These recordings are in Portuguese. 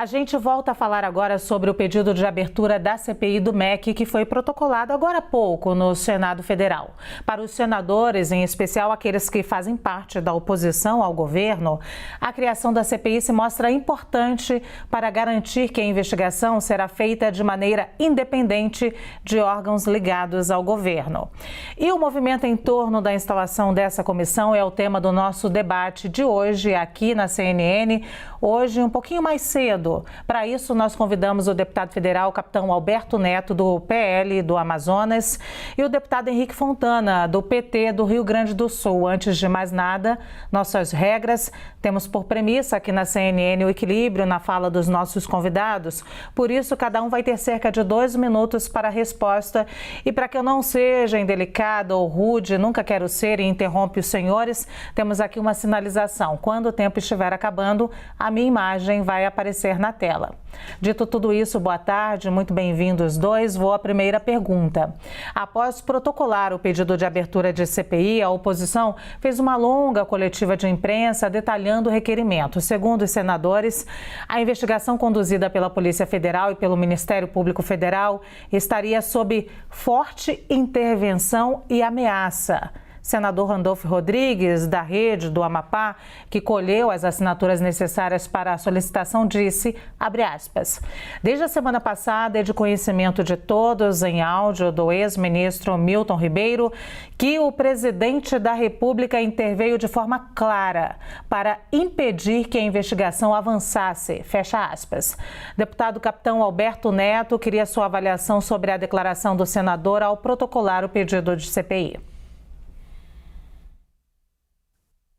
A gente volta a falar agora sobre o pedido de abertura da CPI do MEC, que foi protocolado agora há pouco no Senado Federal. Para os senadores, em especial aqueles que fazem parte da oposição ao governo, a criação da CPI se mostra importante para garantir que a investigação será feita de maneira independente de órgãos ligados ao governo. E o movimento em torno da instalação dessa comissão é o tema do nosso debate de hoje aqui na CNN, hoje um pouquinho mais cedo. Para isso, nós convidamos o deputado federal, capitão Alberto Neto, do PL do Amazonas, e o deputado Henrique Fontana, do PT do Rio Grande do Sul. Antes de mais nada, nossas regras, temos por premissa aqui na CNN o equilíbrio na fala dos nossos convidados. Por isso, cada um vai ter cerca de 2 minutos para a resposta. E para que eu não seja indelicada ou rude, nunca quero ser e interrompe os senhores, temos aqui uma sinalização. Quando o tempo estiver acabando, a minha imagem vai aparecer na tela. Dito tudo isso, boa tarde, muito bem-vindos dois. Vou à primeira pergunta. Após protocolar o pedido de abertura de CPI, a oposição fez uma longa coletiva de imprensa detalhando o requerimento. Segundo os senadores, a investigação conduzida pela Polícia Federal e pelo Ministério Público Federal estaria sob forte intervenção e ameaça. Senador Randolfo Rodrigues, da Rede do Amapá, que colheu as assinaturas necessárias para a solicitação, disse, abre aspas, desde a semana passada é de conhecimento de todos, em áudio do ex-ministro Milton Ribeiro, que o presidente da República interveio de forma clara para impedir que a investigação avançasse, fecha aspas. Deputado capitão Alberto Neto queria sua avaliação sobre a declaração do senador ao protocolar o pedido de CPI.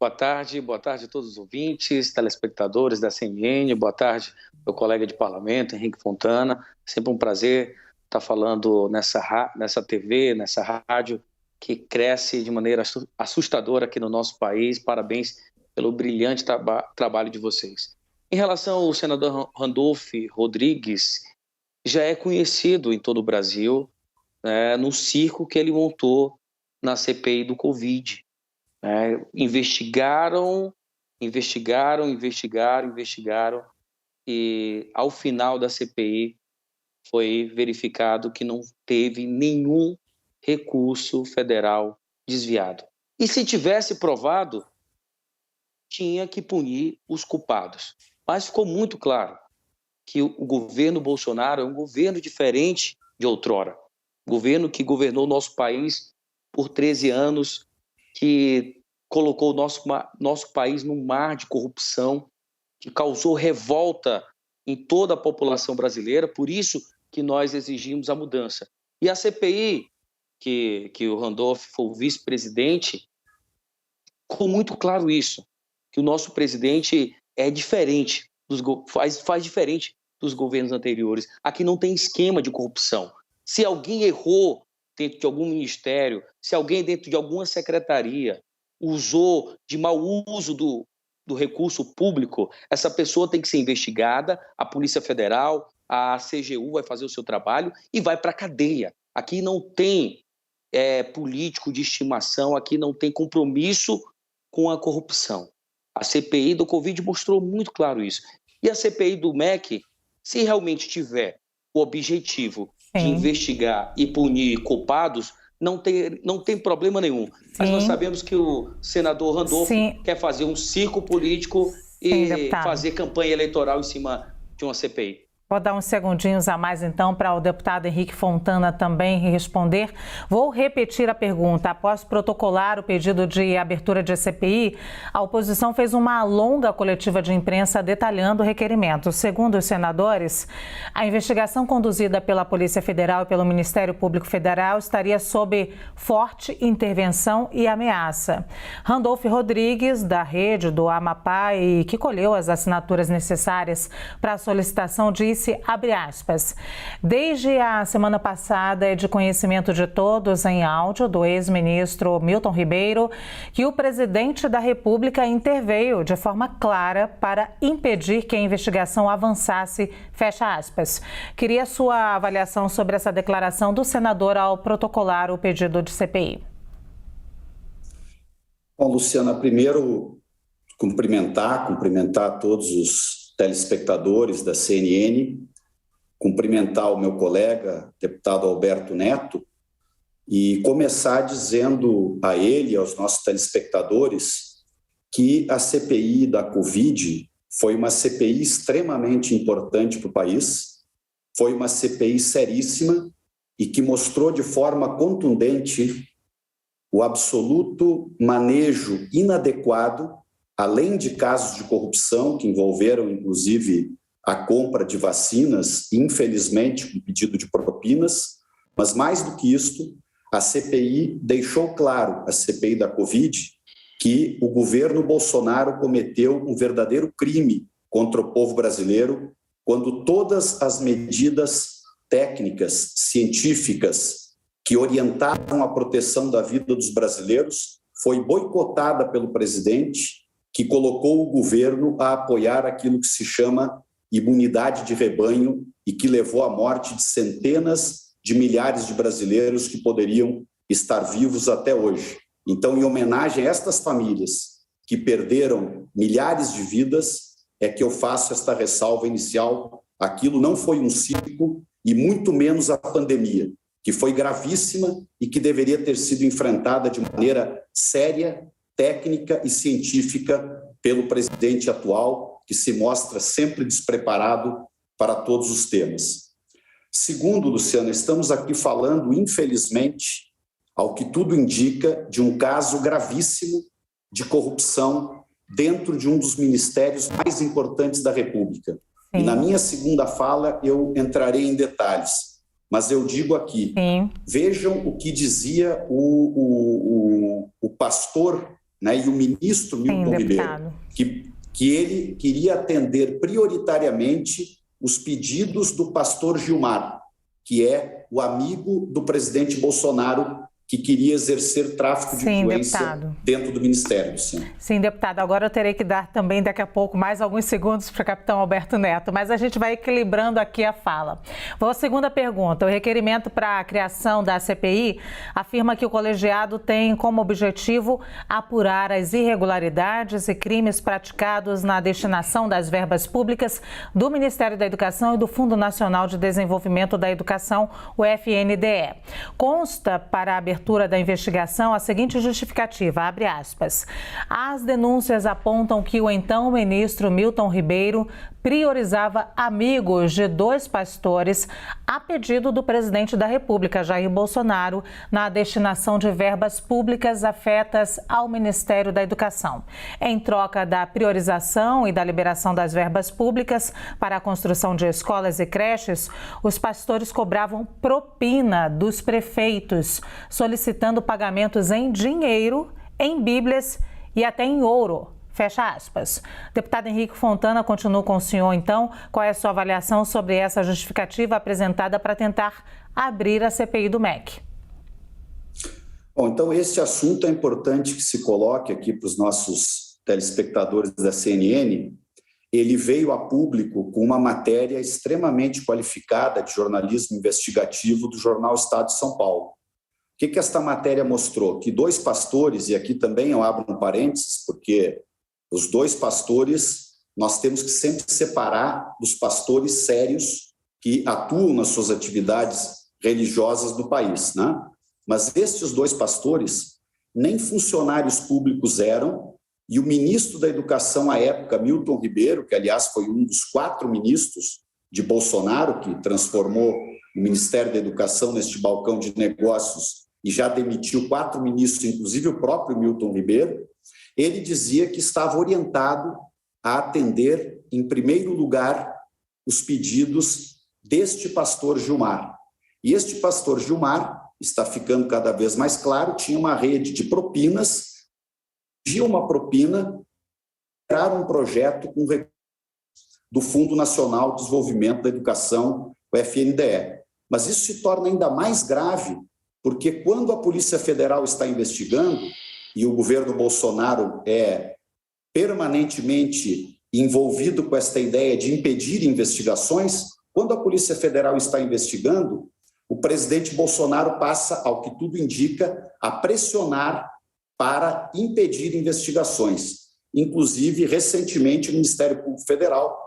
Boa tarde a todos os ouvintes, telespectadores da CNN, boa tarde, meu colega de parlamento, Henrique Fontana. Sempre um prazer estar falando nessa TV, nessa rádio, que cresce de maneira assustadora aqui no nosso país. Parabéns pelo brilhante trabalho de vocês. Em relação ao senador Randolfo Rodrigues, já é conhecido em todo o Brasil, no circo que ele montou na CPI do Covid. Investigaram e ao final da CPI foi verificado que não teve nenhum recurso federal desviado. E se tivesse provado, tinha que punir os culpados. Mas ficou muito claro que o governo Bolsonaro é um governo diferente de outrora. Governo que governou o nosso país por 13 anos, que colocou o nosso país num mar de corrupção, que causou revolta em toda a população brasileira, por isso que nós exigimos a mudança. E a CPI, que o Randolfo foi o vice-presidente, ficou muito claro isso, que o nosso presidente é diferente, faz diferente dos governos anteriores. Aqui não tem esquema de corrupção. Se alguém errou dentro de algum ministério, se alguém dentro de alguma secretaria usou de mau uso do recurso público, essa pessoa tem que ser investigada, a Polícia Federal, a CGU vai fazer o seu trabalho e vai para a cadeia. Aqui não tem político de estimação, aqui não tem compromisso com a corrupção. A CPI do Covid mostrou muito claro isso. E a CPI do MEC, se realmente tiver o objetivo de investigar e punir culpados, não tem problema nenhum. Mas nós sabemos que o senador Randolfo quer fazer um circo político e fazer campanha eleitoral em cima de uma CPI. Vou dar uns segundinhos a mais, então, para o deputado Henrique Fontana também responder. Vou repetir a pergunta. Após protocolar o pedido de abertura de CPI, a oposição fez uma longa coletiva de imprensa detalhando o requerimento. Segundo os senadores, a investigação conduzida pela Polícia Federal e pelo Ministério Público Federal estaria sob forte intervenção e ameaça. Randolfo Rodrigues, da Rede do Amapá, e que colheu as assinaturas necessárias para a solicitação, disse, abre aspas, desde a semana passada é de conhecimento de todos em áudio do ex-ministro Milton Ribeiro que o presidente da República interveio de forma clara para impedir que a investigação avançasse, fecha aspas. Queria sua avaliação sobre essa declaração do senador ao protocolar o pedido de CPI. Bom, Luciana, primeiro cumprimentar todos os telespectadores da CNN, cumprimentar o meu colega, deputado Alberto Neto, e começar dizendo a ele, aos nossos telespectadores, que a CPI da Covid foi uma CPI extremamente importante para o país, foi uma CPI seríssima e que mostrou de forma contundente o absoluto manejo inadequado, além de casos de corrupção que envolveram, inclusive, a compra de vacinas, infelizmente, com pedido de propinas, mas mais do que isto, a CPI deixou claro, a CPI da Covid, que o governo Bolsonaro cometeu um verdadeiro crime contra o povo brasileiro quando todas as medidas técnicas, científicas, que orientavam a proteção da vida dos brasileiros, foi boicotada pelo presidente, que colocou o governo a apoiar aquilo que se chama imunidade de rebanho e que levou à morte de centenas de milhares de brasileiros que poderiam estar vivos até hoje. Então, em homenagem a estas famílias que perderam milhares de vidas, é que eu faço esta ressalva inicial. Aquilo não foi um circo e muito menos a pandemia, que foi gravíssima e que deveria ter sido enfrentada de maneira séria, técnica e científica pelo presidente atual, que se mostra sempre despreparado para todos os temas. Segundo, Luciano, estamos aqui falando, infelizmente, ao que tudo indica, de um caso gravíssimo de corrupção dentro de um dos ministérios mais importantes da República. Sim. E na minha segunda fala eu entrarei em detalhes, mas eu digo aqui, sim, vejam o que dizia o pastor, né, e o ministro Milton Ribeiro, que ele queria atender prioritariamente os pedidos do pastor Gilmar, que é o amigo do presidente Bolsonaro, que queria exercer tráfico de influência, deputado, dentro do Ministério. Sim, deputado. Agora eu terei que dar também, daqui a pouco, mais alguns segundos para o capitão Alberto Neto, mas a gente vai equilibrando aqui a fala. Vou à segunda pergunta. O requerimento para a criação da CPI afirma que o colegiado tem como objetivo apurar as irregularidades e crimes praticados na destinação das verbas públicas do Ministério da Educação e do Fundo Nacional de Desenvolvimento da Educação, o FNDE. Consta para a abertura da investigação a seguinte justificativa, abre aspas, as denúncias apontam que o então ministro Milton Ribeiro priorizava amigos de 2 pastores a pedido do presidente da República, Jair Bolsonaro, na destinação de verbas públicas afetas ao Ministério da Educação. Em troca da priorização e da liberação das verbas públicas para a construção de escolas e creches, os pastores cobravam propina dos prefeitos, solicitando pagamentos em dinheiro, em bíblias e até em ouro. Fecha aspas. Deputado Henrique Fontana, continuo com o senhor, então. Qual é a sua avaliação sobre essa justificativa apresentada para tentar abrir a CPI do MEC? Bom, então esse assunto é importante que se coloque aqui para os nossos telespectadores da CNN. Ele veio a público com uma matéria extremamente qualificada de jornalismo investigativo do jornal Estado de São Paulo. O que esta matéria mostrou? Que 2 pastores, e aqui também eu abro um parênteses, porque os 2 pastores, nós temos que sempre separar dos pastores sérios que atuam nas suas atividades religiosas do país, né? Mas estes 2 pastores nem funcionários públicos eram, e o ministro da Educação à época, Milton Ribeiro, que aliás foi um dos 4 ministros de Bolsonaro, que transformou o Ministério da Educação neste balcão de negócios e já demitiu 4 ministros, inclusive o próprio Milton Ribeiro, ele dizia que estava orientado a atender, em primeiro lugar, os pedidos deste pastor Gilmar. E este pastor Gilmar, está ficando cada vez mais claro, tinha uma rede de propinas, pediu uma propina para um projeto com recursos do Fundo Nacional de Desenvolvimento da Educação, o FNDE. Mas isso se torna ainda mais grave, porque quando a Polícia Federal está investigando, e o governo Bolsonaro é permanentemente envolvido com esta ideia de impedir investigações, quando a Polícia Federal está investigando, o presidente Bolsonaro passa, ao que tudo indica, a pressionar para impedir investigações. Inclusive, recentemente, o Ministério Público Federal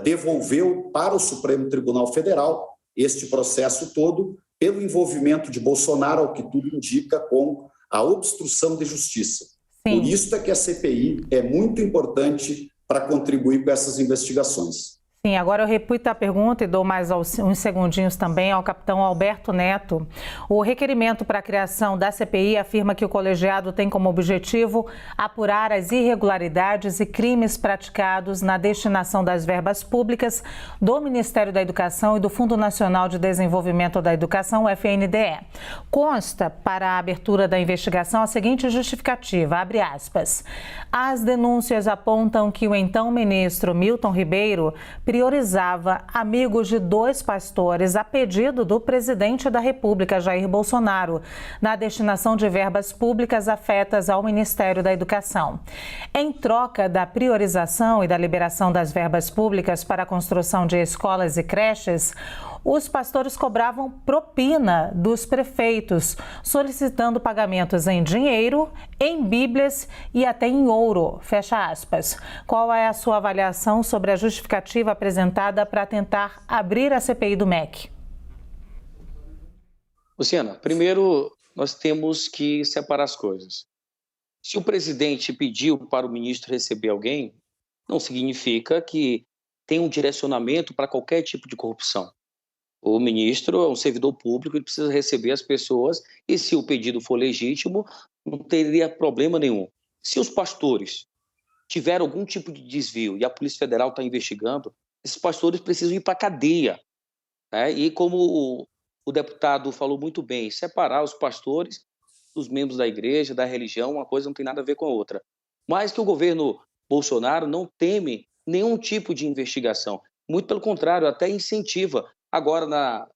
devolveu para o Supremo Tribunal Federal este processo todo pelo envolvimento de Bolsonaro, ao que tudo indica, com a obstrução de justiça. Sim. Por isso é que a CPI é muito importante para contribuir com essas investigações. Sim, agora eu repito a pergunta e dou mais uns segundinhos também ao capitão Alberto Neto. O requerimento para a criação da CPI afirma que o colegiado tem como objetivo apurar as irregularidades e crimes praticados na destinação das verbas públicas do Ministério da Educação e do Fundo Nacional de Desenvolvimento da Educação, FNDE. Consta para a abertura da investigação a seguinte justificativa, abre aspas, as denúncias apontam que o então ministro Milton Ribeiro priorizava amigos de 2 pastores a pedido do presidente da República, Jair Bolsonaro, na destinação de verbas públicas afetas ao Ministério da Educação. Em troca da priorização e da liberação das verbas públicas para a construção de escolas e creches, os pastores cobravam propina dos prefeitos, solicitando pagamentos em dinheiro, em bíblias e até em ouro. Fecha aspas. Qual é a sua avaliação sobre a justificativa apresentada para tentar abrir a CPI do MEC? Luciana, primeiro nós temos que separar as coisas. Se o presidente pediu para o ministro receber alguém, não significa que tem um direcionamento para qualquer tipo de corrupção. O ministro é um servidor público, ele precisa receber as pessoas e, se o pedido for legítimo, não teria problema nenhum. Se os pastores tiveram algum tipo de desvio e a Polícia Federal está investigando, esses pastores precisam ir para a cadeia, né? E como o deputado falou muito bem, separar os pastores dos membros da igreja, da religião, uma coisa não tem nada a ver com a outra. Mas que o governo Bolsonaro não teme nenhum tipo de investigação. Muito pelo contrário, até incentiva. Agora,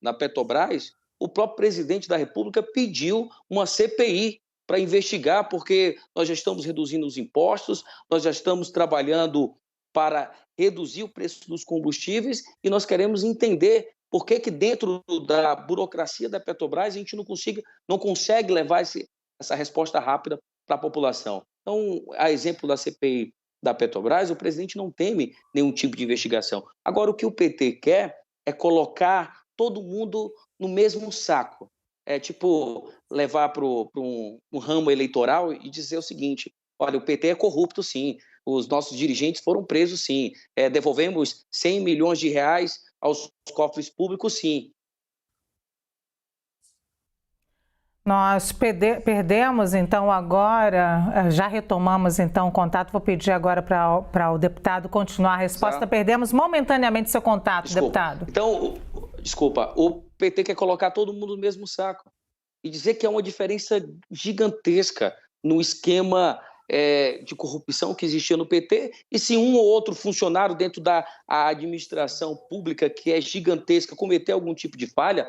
na Petrobras, o próprio presidente da República pediu uma CPI para investigar, porque nós já estamos reduzindo os impostos, nós já estamos trabalhando para reduzir o preço dos combustíveis e nós queremos entender por que dentro da burocracia da Petrobras a gente não consegue levar essa resposta rápida para a população. Então, a exemplo da CPI da Petrobras, o presidente não teme nenhum tipo de investigação. Agora, o que o PT quer é colocar todo mundo no mesmo saco. É tipo levar para um ramo eleitoral e dizer o seguinte, olha, o PT é corrupto sim, os nossos dirigentes foram presos sim, devolvemos 100 milhões de reais aos cofres públicos sim. Nós perdemos, então, agora, já retomamos, então, o contato. Vou pedir agora para o deputado continuar a resposta. Tá. Perdemos momentaneamente seu contato, deputado. Então, desculpa, o PT quer colocar todo mundo no mesmo saco e dizer que é uma diferença gigantesca no esquema de corrupção que existia no PT, e se um ou outro funcionário dentro da administração pública, que é gigantesca, cometer algum tipo de falha,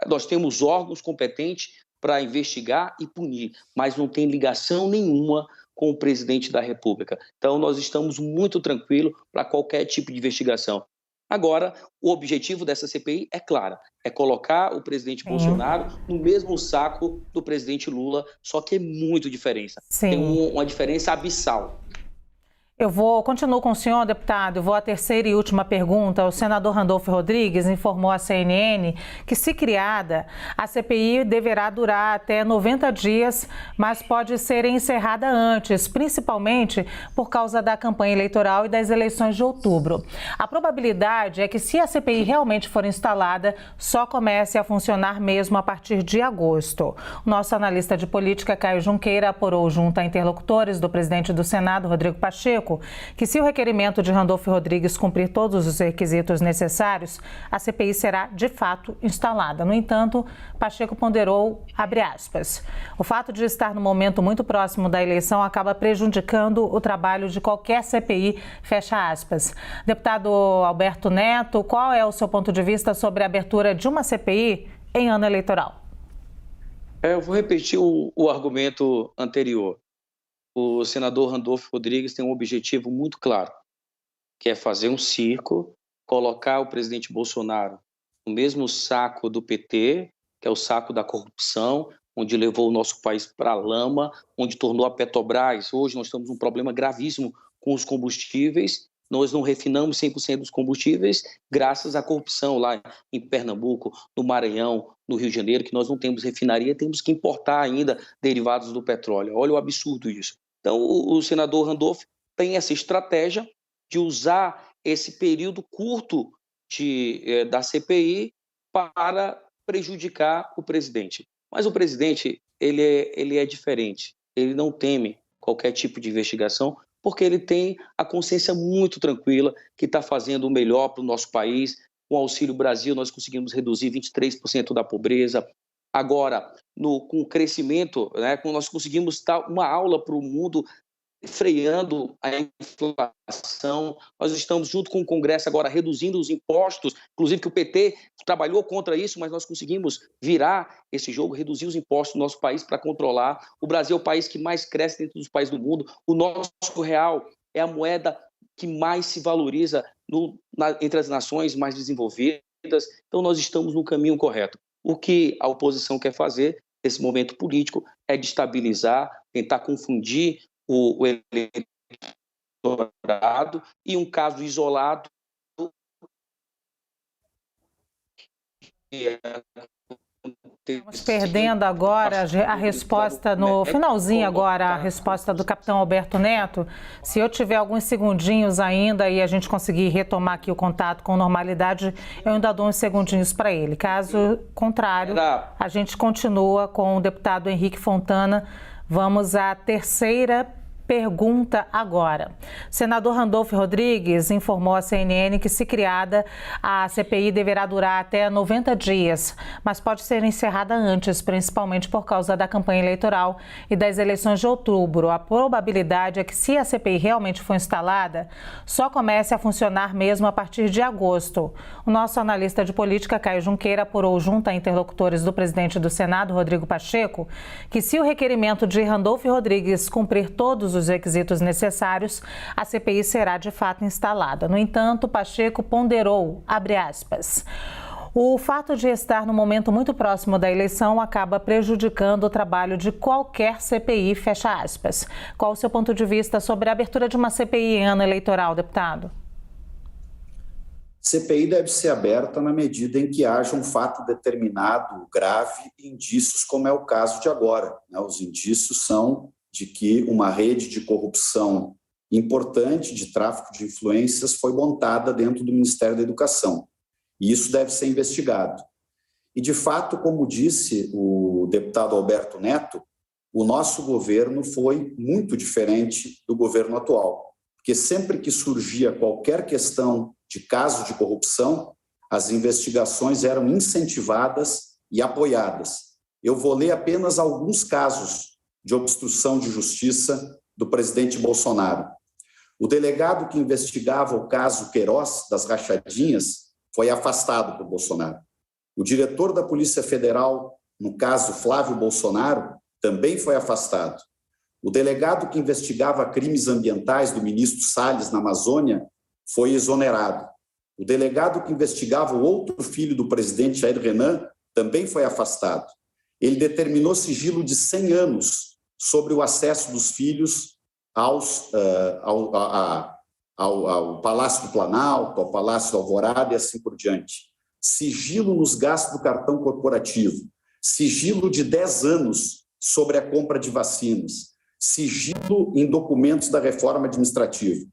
nós temos órgãos competentes para investigar e punir, mas não tem ligação nenhuma com o presidente da República. Então, nós estamos muito tranquilos para qualquer tipo de investigação. Agora, o objetivo dessa CPI é claro, é colocar o presidente Bolsonaro no mesmo saco do presidente Lula, só que é muito diferença. Sim. Tem uma diferença abissal. Continuo com o senhor, deputado. Vou à terceira e última pergunta. O senador Randolfo Rodrigues informou à CNN que, se criada, a CPI deverá durar até 90 dias, mas pode ser encerrada antes, principalmente por causa da campanha eleitoral e das eleições de outubro. A probabilidade é que, se a CPI realmente for instalada, só comece a funcionar mesmo a partir de agosto. O nosso analista de política, Caio Junqueira, apurou junto a interlocutores do presidente do Senado, Rodrigo Pacheco, que, se o requerimento de Randolfo Rodrigues cumprir todos os requisitos necessários, a CPI será de fato instalada. No entanto, Pacheco ponderou, abre aspas, o fato de estar no momento muito próximo da eleição acaba prejudicando o trabalho de qualquer CPI, fecha aspas. Deputado Alberto Neto, qual é o seu ponto de vista sobre a abertura de uma CPI em ano eleitoral? Eu vou repetir o argumento anterior. O senador Randolfo Rodrigues tem um objetivo muito claro, que é fazer um circo, colocar o presidente Bolsonaro no mesmo saco do PT, que é o saco da corrupção, onde levou o nosso país para a lama, onde tornou a Petrobras. Hoje nós temos um problema gravíssimo com os combustíveis Nós não refinamos 100% dos combustíveis graças à corrupção lá em Pernambuco, no Maranhão, no Rio de Janeiro, que nós não temos refinaria, temos que importar ainda derivados do petróleo. Olha o absurdo isso. Então, o senador Randolph tem essa estratégia de usar esse período curto da CPI para prejudicar o presidente. Mas o presidente, ele é diferente. Ele não teme qualquer tipo de investigação, porque ele tem a consciência muito tranquila que está fazendo o melhor para o nosso país. Com o Auxílio Brasil, nós conseguimos reduzir 23% da pobreza. Agora, com o crescimento, né, nós conseguimos dar uma aula para o mundo, freando a inflação. Nós estamos, junto com o Congresso, agora reduzindo os impostos, inclusive que o PT trabalhou contra isso, mas nós conseguimos virar esse jogo, reduzir os impostos do nosso país para controlar. O Brasil é o país que mais cresce dentro dos países do mundo. O nosso real é a moeda que mais se valoriza entre as nações mais desenvolvidas. Então, nós estamos no caminho correto. O que a oposição quer fazer nesse momento político é destabilizar, tentar confundir o eleitorado, e um caso isolado Estamos perdendo agora a resposta, no finalzinho agora, a resposta do capitão Alberto Neto. Se eu tiver alguns segundinhos ainda e a gente conseguir retomar aqui o contato com normalidade, eu ainda dou uns segundinhos para ele. Caso contrário, a gente continua com o deputado Henrique Fontana. Vamos à terceira pergunta agora. O senador Randolph Rodrigues informou à CNN que, se criada, a CPI deverá durar até 90 dias, mas pode ser encerrada antes, principalmente por causa da campanha eleitoral e das eleições de outubro. A probabilidade é que, se a CPI realmente for instalada, só comece a funcionar mesmo a partir de agosto. O nosso analista de política, Caio Junqueira, apurou junto a interlocutores do presidente do Senado, Rodrigo Pacheco, que, se o requerimento de Randolph Rodrigues cumprir todos os requisitos necessários, a CPI será de fato instalada. No entanto, Pacheco ponderou, abre aspas, o fato de estar no momento muito próximo da eleição acaba prejudicando o trabalho de qualquer CPI, fecha aspas. Qual o seu ponto de vista sobre a abertura de uma CPI em ano eleitoral, deputado? CPI deve ser aberta na medida em que haja um fato determinado, grave, indícios, como é o caso de agora. Os indícios são de que uma rede de corrupção importante de tráfico de influências foi montada dentro do Ministério da Educação. E isso deve ser investigado. E, de fato, como disse o deputado Alberto Neto, o nosso governo foi muito diferente do governo atual, porque sempre que surgia qualquer questão de caso de corrupção, as investigações eram incentivadas e apoiadas. Eu vou ler apenas alguns casos de obstrução de justiça do presidente Bolsonaro. O delegado que investigava o caso Queiroz das rachadinhas foi afastado por Bolsonaro. O diretor da Polícia Federal, no caso Flávio Bolsonaro, também foi afastado. O delegado que investigava crimes ambientais do ministro Salles na Amazônia foi exonerado. O delegado que investigava o outro filho do presidente Jair Renan também foi afastado. Ele determinou sigilo de 100 anos sobre o acesso dos filhos ao Palácio do Planalto, ao Palácio do Alvorada e assim por diante. Sigilo nos gastos do cartão corporativo, sigilo de 10 anos sobre a compra de vacinas, sigilo em documentos da reforma administrativa.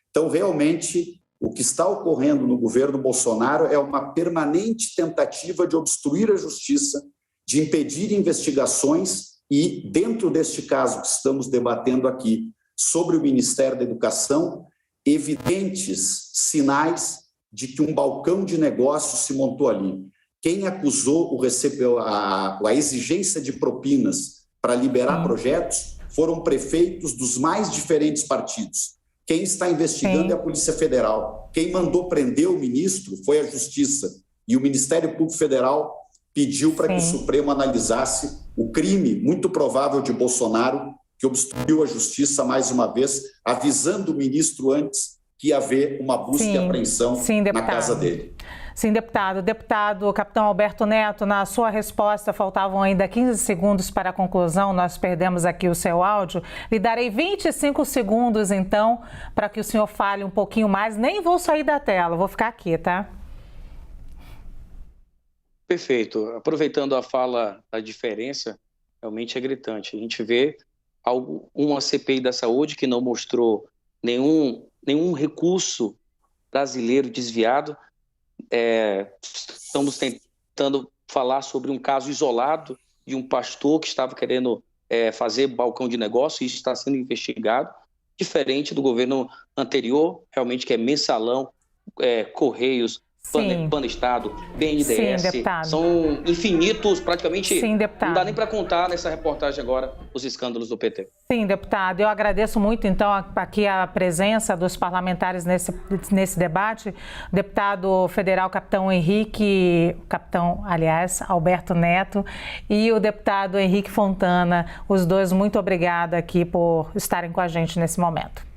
Então, realmente, o que está ocorrendo no governo Bolsonaro é uma permanente tentativa de obstruir a justiça, de impedir investigações e, dentro deste caso que estamos debatendo aqui, sobre o Ministério da Educação, evidentes sinais de que um balcão de negócios se montou ali. Quem acusou a exigência de propinas para liberar projetos foram prefeitos dos mais diferentes partidos. Quem está investigando é a Polícia Federal. Quem mandou prender o ministro foi a Justiça. E o Ministério Público Federal pediu para que o Supremo analisasse o crime muito provável de Bolsonaro, que obstruiu a Justiça mais uma vez, avisando o ministro antes que ia haver uma busca e apreensão na casa dele. Sim, deputado. Deputado Capitão Alberto Neto, na sua resposta, faltavam ainda 15 segundos para a conclusão, nós perdemos aqui o seu áudio. Lhe darei 25 segundos, então, para que o senhor fale um pouquinho mais. Nem vou sair da tela, vou ficar aqui, tá? Perfeito. Aproveitando a fala, a diferença realmente é gritante. A gente vê uma CPI da saúde que não mostrou nenhum recurso brasileiro desviado. Estamos tentando falar sobre um caso isolado de um pastor que estava querendo fazer balcão de negócio, e isso está sendo investigado, diferente do governo anterior, realmente, que é mensalão, Correios, Banestado, BNDES, sim, são infinitos, praticamente. Sim, não dá nem para contar nessa reportagem agora os escândalos do PT. Sim, deputado, eu agradeço muito, então, aqui a presença dos parlamentares nesse debate. Deputado federal Alberto Neto, e o deputado Henrique Fontana, os dois, muito obrigada aqui por estarem com a gente nesse momento.